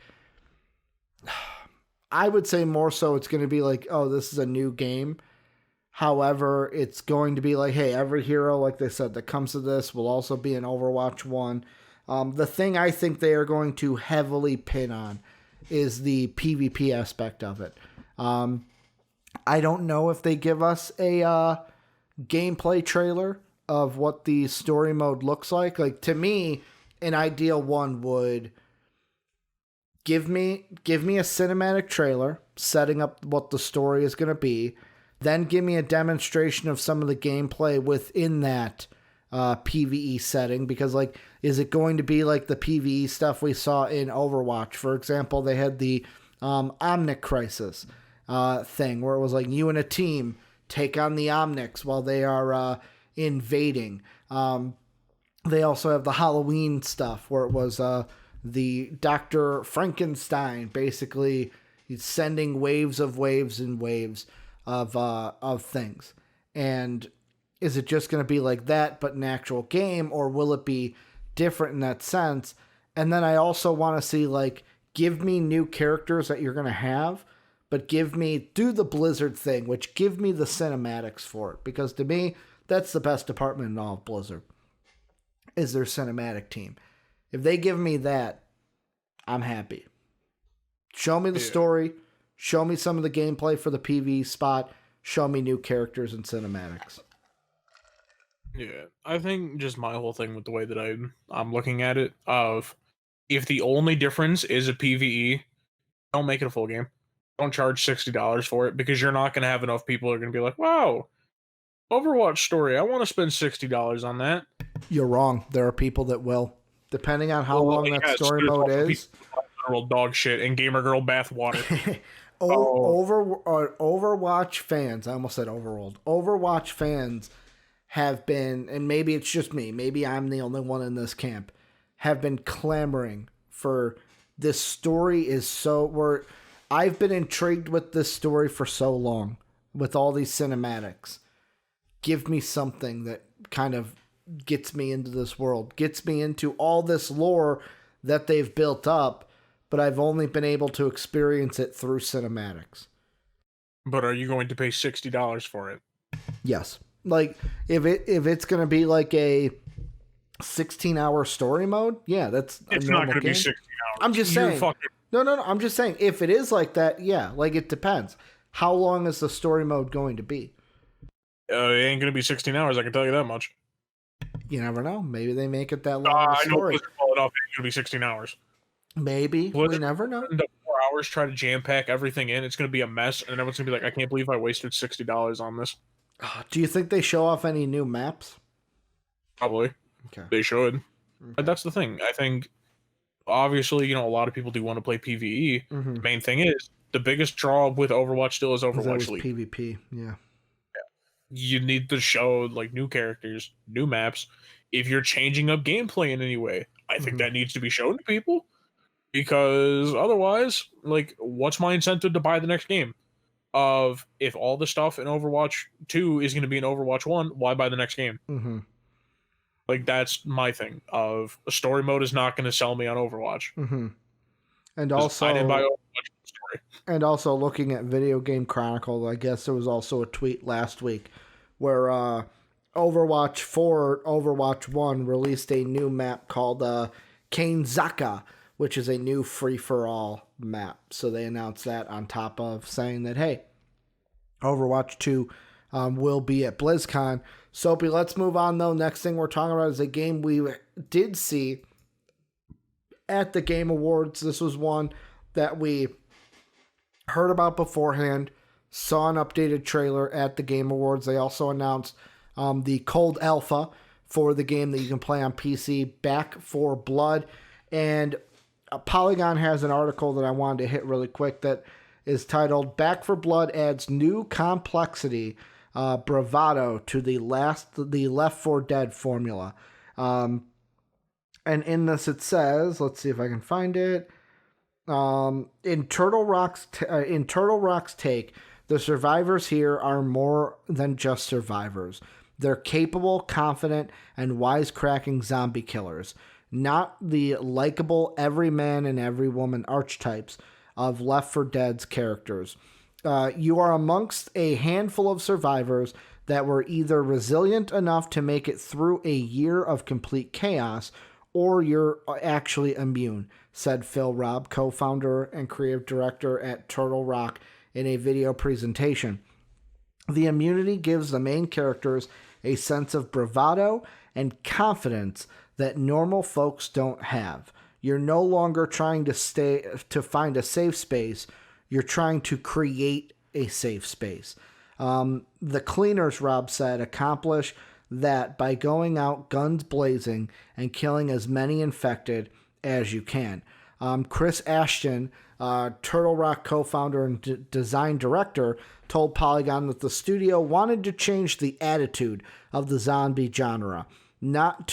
I would say more so it's going to be like, oh, this is a new game. However, it's going to be like, hey, every hero, like they said, that comes to this will also be in Overwatch 1. The thing I think they are going to heavily pin on is the PvP aspect of it. I don't know if they give us a gameplay trailer of what the story mode looks like. Like, to me, an ideal one would give me a cinematic trailer setting up what the story is going to be. Then give me a demonstration of some of the gameplay within that PvE setting, because like, is it going to be like the PvE stuff we saw in Overwatch? For example, they had the Omnic Crisis thing where it was like you and a team take on the Omnics while they are invading. They also have the Halloween stuff where it was the Dr. Frankenstein, basically he's sending waves and waves of things. And is it just going to be like that, but an actual game, or will it be different in that sense? And then I also want to see, like, give me new characters that you're going to have, but do the Blizzard thing, which give me the cinematics for it. Because to me, that's the best department in all of Blizzard, is their cinematic team. If they give me that, I'm happy. Show me the story. Show me some of the gameplay for the PvE spot. Show me new characters and cinematics. Yeah, I think just my whole thing with the way that I'm looking at it, of if the only difference is a PvE, don't make it a full game. Don't charge $60 for it, because you're not going to have enough people who are going to be like, wow, Overwatch story, I want to spend $60 on that. You're wrong. There are people that will, depending on how long that story mode is. Literal dog shit and gamer girl bathwater. Overwatch fans, I almost said Overworld. Overwatch fans have been, and maybe it's just me, maybe I'm the only one in this camp, have been clamoring for this story. I've been intrigued with this story for so long, with all these cinematics. Give me something that kind of gets me into this world, gets me into all this lore that they've built up, but I've only been able to experience it through cinematics. But are you going to pay $60 for it? Yes. Like, if it's going to be like a 16-hour story mode, yeah, it's not going to be 16 hours. I'm just saying. No. I'm just saying, if it is like that, yeah, like, it depends. How long is the story mode going to be? It ain't going to be 16 hours, I can tell you that much. You never know. Maybe they make it that long. I know Blizzard called it off. It's going to be 16 hours. Maybe. We never know. 4 hours, try to jam pack everything in. It's going to be a mess, and everyone's going to be like, I can't believe I wasted $60 on this. Do you think they show off any new maps? Probably. Okay. They should. Okay. But that's the thing. I think, obviously, a lot of people do want to play PvE. Mm-hmm. The main thing is, the biggest draw with Overwatch still is Overwatch League. PvP, yeah. You need to show, like, new characters, new maps. If you're changing up gameplay in any way, I think that needs to be shown to people. Because otherwise, like, what's my incentive to buy the next game? If all the stuff in Overwatch 2 is going to be in Overwatch 1, why buy the next game? Mm-hmm. Like, that's my thing. A story mode is not going to sell me on Overwatch. Mm-hmm. And also, I didn't buy Overwatch story. And also, looking at Video Game Chronicle, I guess there was also a tweet last week where Overwatch 4, Overwatch 1 released a new map called Kanezaka, which is a new free-for-all map. So they announced that on top of saying that, hey, Overwatch 2 will be at BlizzCon. Soapy, let's move on though. Next thing we're talking about is a game we did see at the Game Awards. This was one that we heard about beforehand, saw an updated trailer at the Game Awards. They also announced the cold alpha for the game that you can play on PC, Back 4 Blood. And Polygon has an article that I wanted to hit really quick that is titled Back 4 Blood adds new complexity, bravado to the Left 4 Dead formula. And in this it says, let's see if I can find it. In Turtle Rock's take, the survivors here are more than just survivors. They're capable, confident, and wisecracking zombie killers, not the likable every man and every woman archetypes of Left 4 Dead's characters. You are amongst a handful of survivors that were either resilient enough to make it through a year of complete chaos, or you're actually immune, said Phil Robb, co-founder and creative director at Turtle Rock, in a video presentation. The immunity gives the main characters a sense of bravado and confidence that normal folks don't have. You're no longer trying to find a safe space. You're trying to create a safe space. The cleaners, Rob said, accomplish that by going out guns blazing and killing as many infected as you can. Chris Ashton, Turtle Rock co-founder and design director, told Polygon that the studio wanted to change the attitude of the zombie genre, not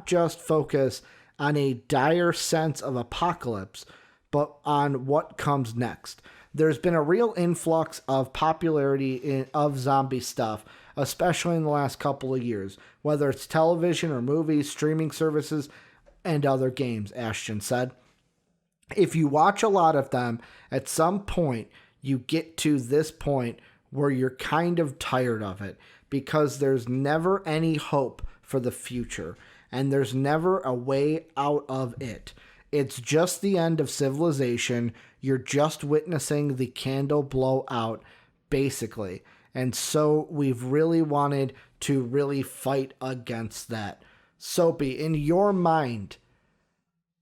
just focus on a dire sense of apocalypse, but on what comes next. There's been a real influx of popularity of zombie stuff, especially in the last couple of years, whether it's television or movies, streaming services, and other games, Ashton said. If you watch a lot of them, at some point, you get to this point where you're kind of tired of it because there's never any hope for the future and there's never a way out of it. It's just the end of civilization. You're just witnessing the candle blow out, basically. And so we've really wanted to really fight against that. Soapy, in your mind,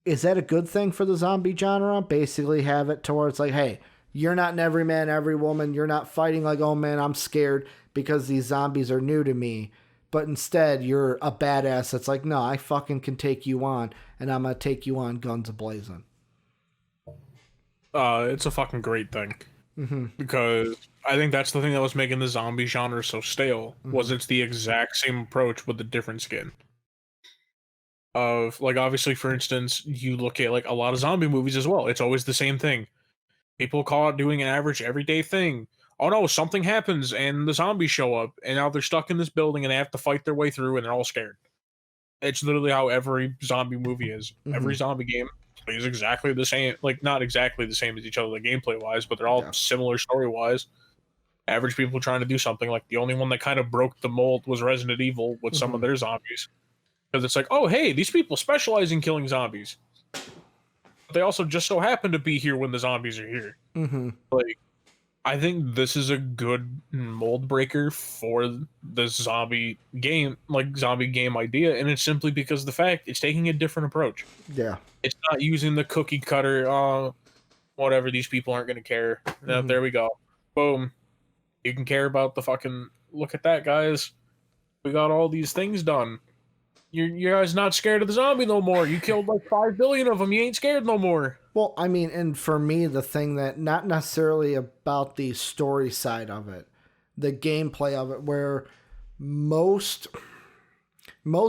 is that a good thing for the zombie genre? Basically have it towards like, hey, you're not an every man, every woman. You're not fighting like, oh man, I'm scared because these zombies are new to me. But instead, you're a badass that's like, no, I fucking can take you on, and I'm going to take you on guns a-blazing. It's a fucking great thing. Mm-hmm. Because I think that's the thing that was making the zombie genre so stale, was it's the exact same approach with a different skin. Of, like, obviously, for instance, you look at, like, a lot of zombie movies as well. It's always the same thing. People call it doing an average everyday thing. Oh no, something happens and the zombies show up and now they're stuck in this building and they have to fight their way through and they're all scared. It's literally how every zombie movie is. Mm-hmm. Every zombie game plays exactly the same, like not exactly the same as each other, like gameplay wise, but they're all similar story wise. Average people trying to do something. Like the only one that kind of broke the mold was Resident Evil with some of their zombies. Because it's like, oh hey, these people specialize in killing zombies. But they also just so happen to be here when the zombies are here. Mm-hmm. Like, I think this is a good mold breaker for the zombie game, like zombie game idea, and it's simply because of the fact it's taking a different approach. Yeah. It's not using the cookie cutter, whatever, these people aren't going to care. Now, there we go. Boom. You can care about the fucking, look at that, guys. We got all these things done. You guys not scared of the zombie no more. You killed like 5 billion of them. You ain't scared no more. Well, I mean, and for me, the thing that not necessarily about the story side of it, the gameplay of it, where most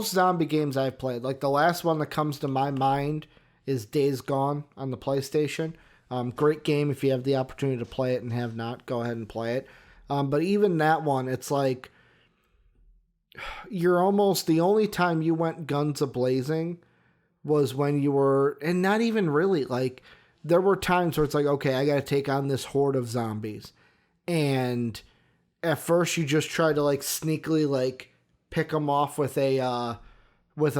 zombie games I've played, like the last one that comes to my mind is Days Gone on the PlayStation. Great game if you have the opportunity to play it and have not, go ahead and play it. But even that one, it's like you're almost, the only time you went guns a-blazing was when you were, and not even really, like, there were times where it's like, okay, I gotta take on this horde of zombies. And at first you just try to, like, sneakily, like, pick them off with a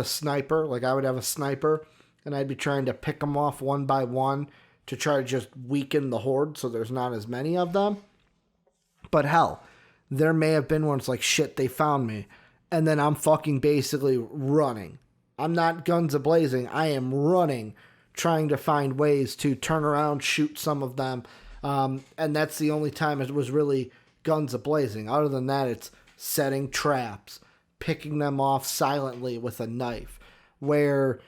sniper. Like, I would have a sniper, and I'd be trying to pick them off one by one to try to just weaken the horde so there's not as many of them. But hell, there may have been one it's like, shit, they found me. And then I'm fucking basically running. I'm not guns a-blazing. I am running, trying to find ways to turn around, shoot some of them. And that's the only time it was really guns a-blazing. Other than that, it's setting traps, picking them off silently with a knife. Where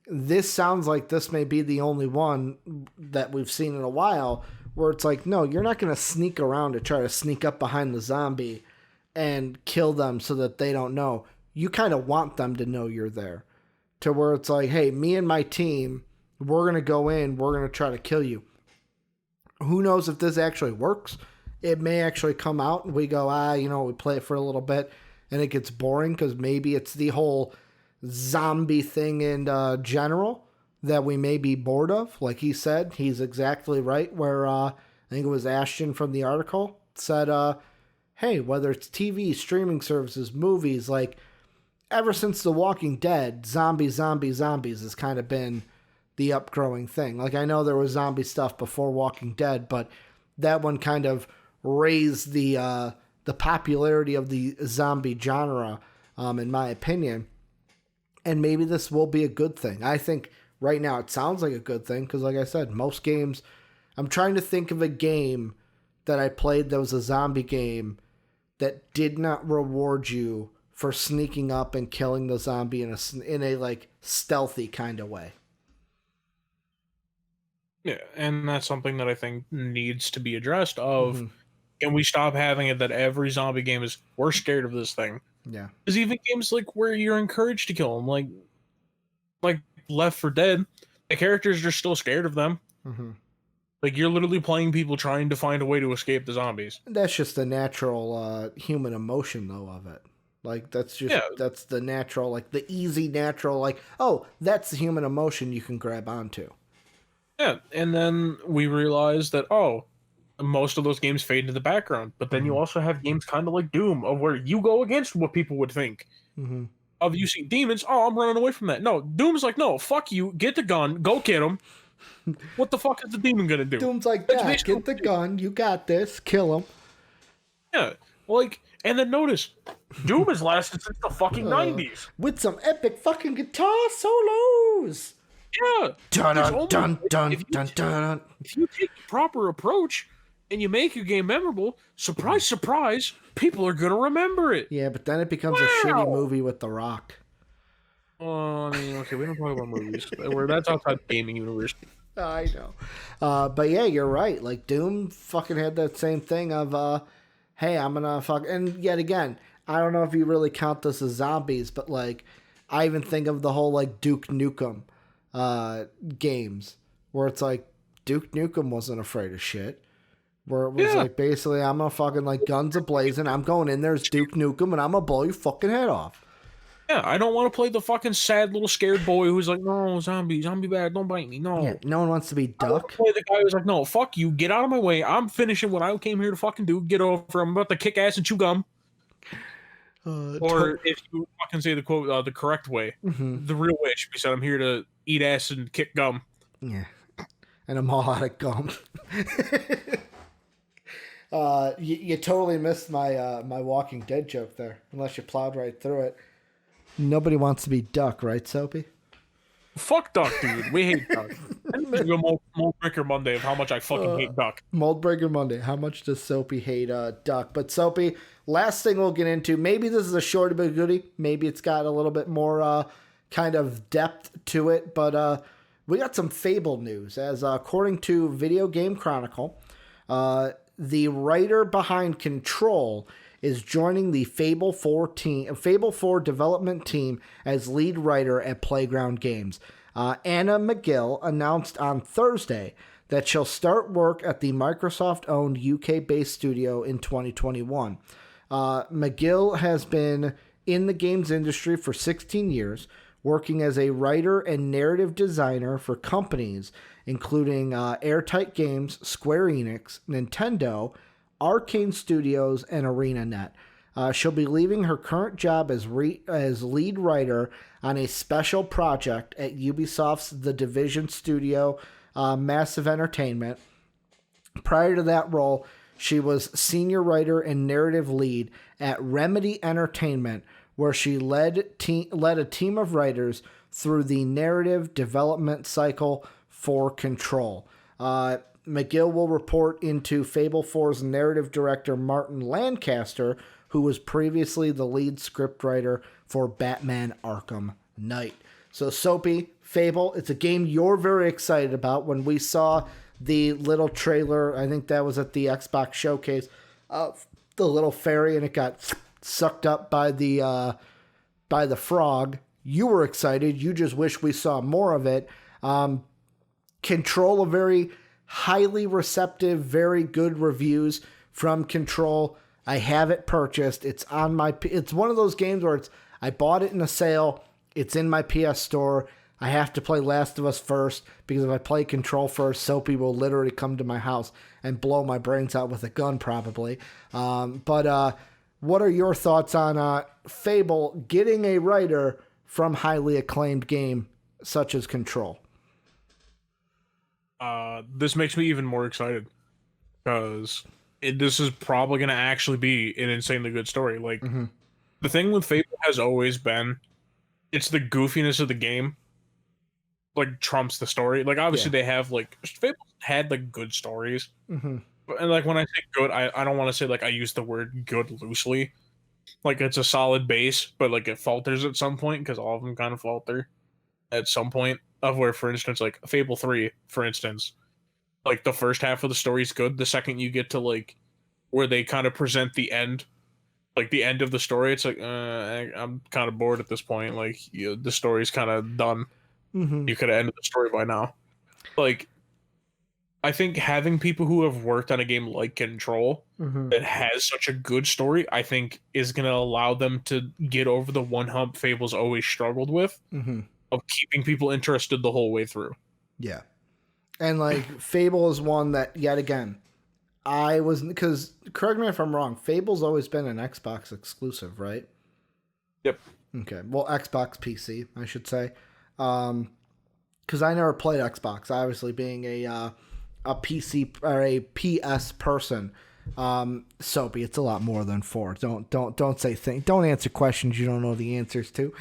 this sounds like this may be the only one that we've seen in a while where it's like, no, you're not going to sneak around to try to sneak up behind the zombie and kill them so that they don't know. You kind of want them to know you're there. To where it's like, hey, me and my team, we're going to go in, we're going to try to kill you. Who knows if this actually works? It may actually come out and we go, we play it for a little bit and it gets boring because maybe it's the whole zombie thing in general that we may be bored of. Like he said, he's exactly right where I think it was Ashton from the article said, hey, whether it's TV, streaming services, movies, like ever since The Walking Dead, zombies has kind of been the upgrowing thing. Like I know there was zombie stuff before Walking Dead, but that one kind of raised the popularity of the zombie genre, in my opinion. And maybe this will be a good thing. I think right now it sounds like a good thing because, like I said, most games, I'm trying to think of a game that I played that was a zombie game that did not reward you for sneaking up and killing the zombie in a like stealthy kind of way. Yeah, and that's something that I think needs to be addressed of, can we stop having it that every zombie game is, we're scared of this thing? Yeah. Because even games like where you're encouraged to kill them, like Left 4 Dead, the characters are still scared of them. Like you're literally playing people trying to find a way to escape the zombies. That's just the natural human emotion, though, of it. Like that's just that's the natural, like the easy natural, like, oh, that's the human emotion you can grab onto. Yeah, and then we realized that, most of those games fade into the background. But then you also have games kind of like Doom, of where you go against what people would think. Of you see demons, I'm running away from that. No, Doom's like, no, fuck you, get the gun, go get him. What the fuck is the demon gonna do? Doom's like, yeah, get the gun, you got this, kill him. Yeah, like, and then notice, Doom has lasted since the fucking 90s. With some epic fucking guitar solos. Yeah. Dun dun dun dun dun dun. If you take the proper approach and you make your game memorable, surprise, surprise, people are gonna remember it. Yeah, but then it becomes a shitty movie with The Rock. Oh, I mean, okay, we don't talk about movies. That's outside the gaming universe. I know. But yeah, you're right. Like, Doom fucking had that same thing of, hey, I'm gonna fuck... And yet again, I don't know if you really count this as zombies, but, like, I even think of the whole, like, Duke Nukem games, where it's like, Duke Nukem wasn't afraid of shit. Where it was like, basically, I'm gonna fucking, like, guns a-blazing, I'm going in there as Duke Nukem, and I'm gonna blow your fucking head off. Yeah, I don't want to play the fucking sad little scared boy who's like, no, zombie bad, don't bite me, no. Yeah, no one wants to be Duck. Play the guy who's like, no, fuck you, get out of my way, I'm finishing what I came here to fucking do, get over, I'm about to kick ass and chew gum. Or if you fucking say the quote the correct way, the real way should be said, I'm here to eat ass and kick gum. Yeah, and I'm all out of gum. You totally missed my my Walking Dead joke there, unless you plowed right through it. Nobody wants to be Duck, right, Soapy? Fuck Duck, dude. We hate Duck. I go Mold Breaker Monday of how much I fucking hate Duck. Mold Breaker Monday. How much does Soapy hate Duck? But Soapy, last thing we'll get into, maybe this is a shorter but goodie. Maybe it's got a little bit more kind of depth to it. But we got some Fable news. As according to Video Game Chronicle, the writer behind Control is joining the Fable 4 development team as lead writer at Playground Games. Anna McGill announced on Thursday that she'll start work at the Microsoft-owned UK-based studio in 2021. McGill has been in the games industry for 16 years, working as a writer and narrative designer for companies including Airtight Games, Square Enix, Nintendo, Arcane Studios, and ArenaNet. She'll be leaving her current job as lead writer on a special project at Ubisoft's The Division studio, Massive Entertainment. Prior to that role, She was senior writer and narrative lead at Remedy Entertainment, where she led a team of writers through the narrative development cycle for Control. McGill will report into Fable 4's narrative director Martin Lancaster, who was previously the lead scriptwriter for Batman Arkham Knight. So Soapy, Fable, it's a game you're very excited about. When we saw the little trailer, I think that was at the Xbox showcase, of the little fairy, and it got sucked up by the frog. You were excited. You just wish we saw more of it. Control, a very highly receptive, very good reviews from Control. I have it purchased. It's on my. It's one of those games where I bought it in a sale. It's in my PS Store. I have to play Last of Us first, because if I play Control first, Soapy will literally come to my house and blow my brains out with a gun, probably. But what are your thoughts on Fable getting a writer from highly acclaimed game such as Control? This makes me even more excited, because this is probably going to actually be an insanely good story. Like, the thing with Fable has always been, it's the goofiness of the game, like, trumps the story. Like, obviously they have, like, Fable had, like, good stories. But, and, like, when I say good, I don't want to say, like, I use the word good loosely. Like, it's a solid base, but, like, it falters at some point, because all of them kind of falter at some point. Of where, for instance, like, Fable 3, for instance, like, the first half of the story is good. The second you get to, like, where they kind of present the end, like, the end of the story, it's like, I'm kind of bored at this point. Like, the story's kind of done. You could have ended the story by now. Like, I think having people who have worked on a game like Control that has such a good story, I think is going to allow them to get over the one hump Fable's always struggled with, of keeping people interested the whole way through. Yeah. And, like, Fable is one that, yet again, because, correct me if I'm wrong, Fable's always been an Xbox exclusive, right? Yep. Okay. Well, Xbox PC, I should say. Because I never played Xbox, obviously being a PC or a PS person. Soapy, it's a lot more than 4. Don't say things. Don't answer questions you don't know the answers to.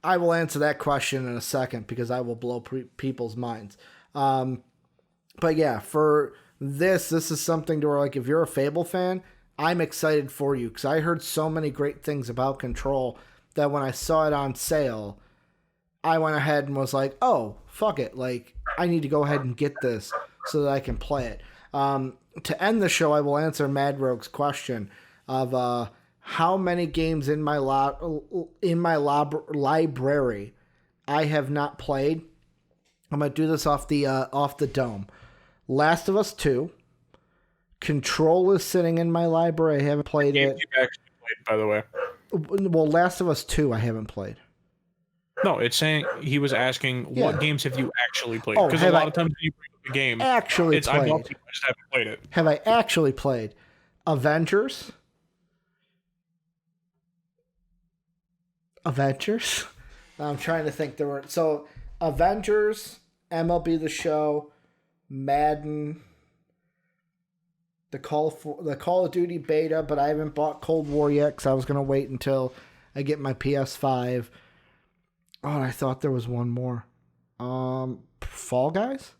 I will answer that question in a second, because I will blow people's minds. But yeah, for this is something to where, like, if you're a Fable fan, I'm excited for you, because I heard so many great things about Control that when I saw it on sale, I went ahead and was like, oh, fuck it. Like, I need to go ahead and get this so that I can play it. To end the show, I will answer Mad Rogue's question of how many games in my library I have not played. I'm going to do this off the dome. Last of Us 2. Control is sitting in my library. I haven't played it. You actually played, by the way. Well, Last of Us 2 I haven't played. No, it's saying, he was asking, what games have you actually played? Oh, because a lot of times when you bring up the game, I just haven't played it. Have I actually played Avengers? I'm trying to think. There were Avengers, MLB The Show, Madden, the Call of Duty beta, but I haven't bought Cold War yet because I was gonna wait until I get my PS5. Oh, and I thought there was one more. Fall Guys?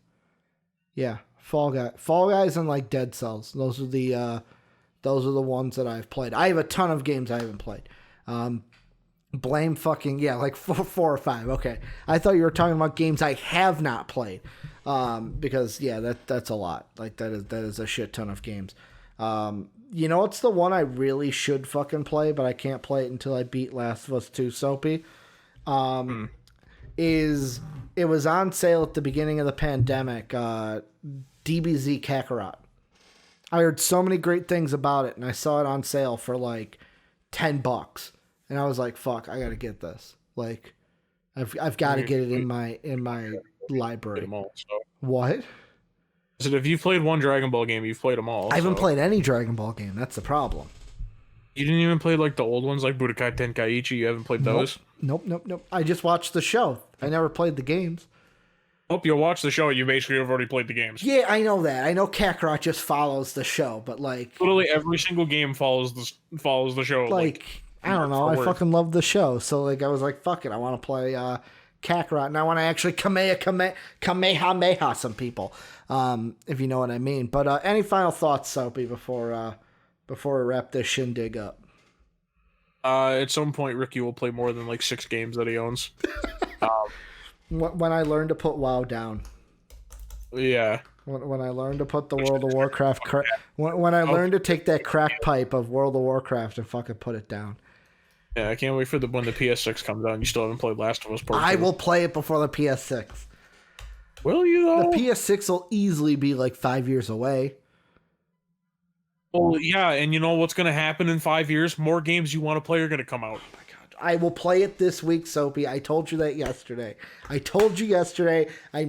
Yeah, Fall Guys and, like, Dead Cells. Those are the ones that I've played. I have a ton of games I haven't played. Blame fucking, yeah, like 4 or 5. Okay. I thought you were talking about games I have not played. Because, yeah, that's a lot. Like, that is a shit ton of games. You know, it's the one I really should fucking play, but I can't play it until I beat Last of Us 2, Soapy. It was on sale at the beginning of the pandemic, DBZ Kakarot. I heard so many great things about it, and I saw it on sale for like $10. And I was like, fuck, I gotta get this. Like, I've got to get it in my library. All, so. What? So if you've played one Dragon Ball game, you've played them all. I haven't played any Dragon Ball game. That's the problem. You didn't even play, like, the old ones, like Budokai Tenkaichi? You haven't played those? Nope. I just watched the show. I never played the games. Hope you'll watch the show. You basically have already played the games. Yeah, I know that. I know Kakarot just follows the show, but like Literally every single game follows the show. Like I don't know. I fucking love the show, so like I was like, fuck it, I want to play Kakarot, and I want to actually Kamehameha some people, if you know what I mean. But any final thoughts, Soapy, before we wrap this shindig up? At some point, Ricky will play more than like 6 games that he owns. When I learn to put WoW down. Yeah. When I learn to put the World of Warcraft, when I learn to take that crack pipe of World of Warcraft and fucking put it down. Yeah, I can't wait for when the PS6 comes out and you still haven't played Last of Us Part 2. I will play it before the PS6. Will you, though? The PS6 will easily be like 5 years away. Well, yeah, and you know what's going to happen in 5 years? More games you want to play are going to come out. I will play it this week, Soapy. I told you that yesterday. I'm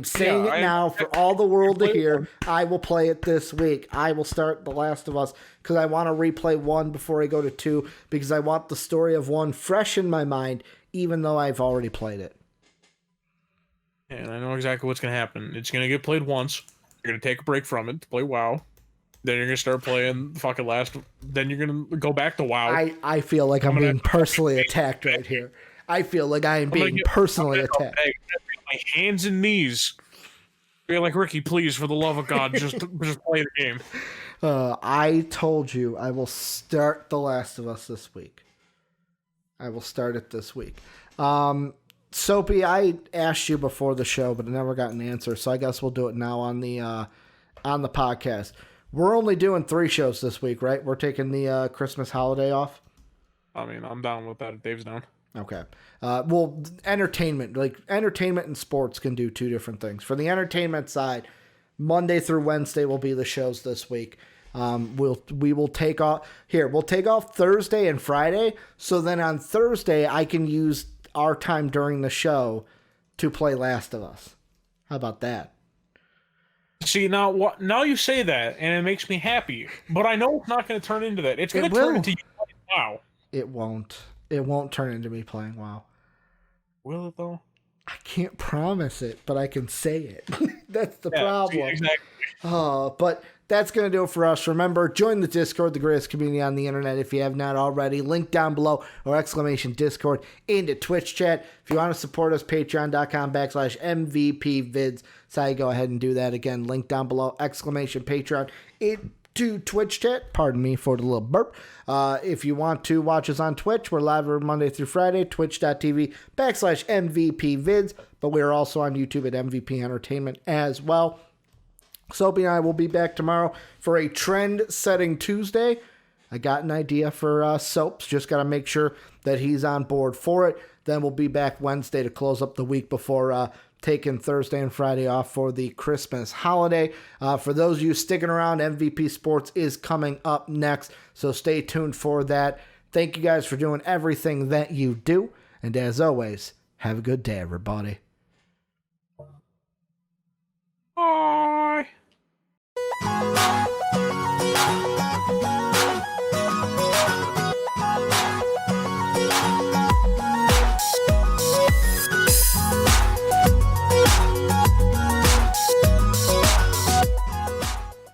saying it now for all the world to hear. I will play it this week. I will start The Last of Us because I want to replay 1 before I go to 2 because I want the story of 1 fresh in my mind, even though I've already played it. And I know exactly what's going to happen. It's going to get played once. You're going to take a break from it to play WoW. Then you're going to start playing fucking Then you're going to go back to WoW. I feel like I'm being personally attacked right here. I feel like I am being personally attacked. My hands and knees. Be like, Ricky, please, for the love of God, just play the game. I told you I will start The Last of Us this week. I will start it this week. Soapy, I asked you before the show, but I never got an answer, so I guess we'll do it now on the podcast. We're only doing 3 shows this week, right? We're taking the Christmas holiday off. I mean, I'm down with that if Dave's down. Okay. Well, entertainment and sports can do 2 different things. For the entertainment side, Monday through Wednesday will be the shows this week. We will take off Thursday and Friday. So then on Thursday, I can use our time during the show to play Last of Us. How about that? See, now you say that, and it makes me happy. But I know it's not going to turn into that. It's going to turn into you playing WoW. It won't. It won't turn into me playing WoW. Will it, though? I can't promise it, but I can say it. That's the problem. See, exactly. But that's going to do it for us. Remember, join the Discord, the greatest community on the internet if you have not already. Link down below or !Discord into Twitch chat. If you want to support us, patreon.com/MVPvids. That's how you go ahead and do that. Again, link down below, !Patreon into Twitch chat. Pardon me for the little burp. If you want to watch us on Twitch, we're live every Monday through Friday, twitch.tv/MVPvids. But we are also on YouTube at MVP Entertainment as well. Soapy and I will be back tomorrow for a trend-setting Tuesday. I got an idea for Soaps. Just got to make sure that he's on board for it. Then we'll be back Wednesday to close up the week before taking Thursday and Friday off for the Christmas holiday. For those of you sticking around, MVP Sports is coming up next, so stay tuned for that. Thank you guys for doing everything that you do. And as always, have a good day, everybody.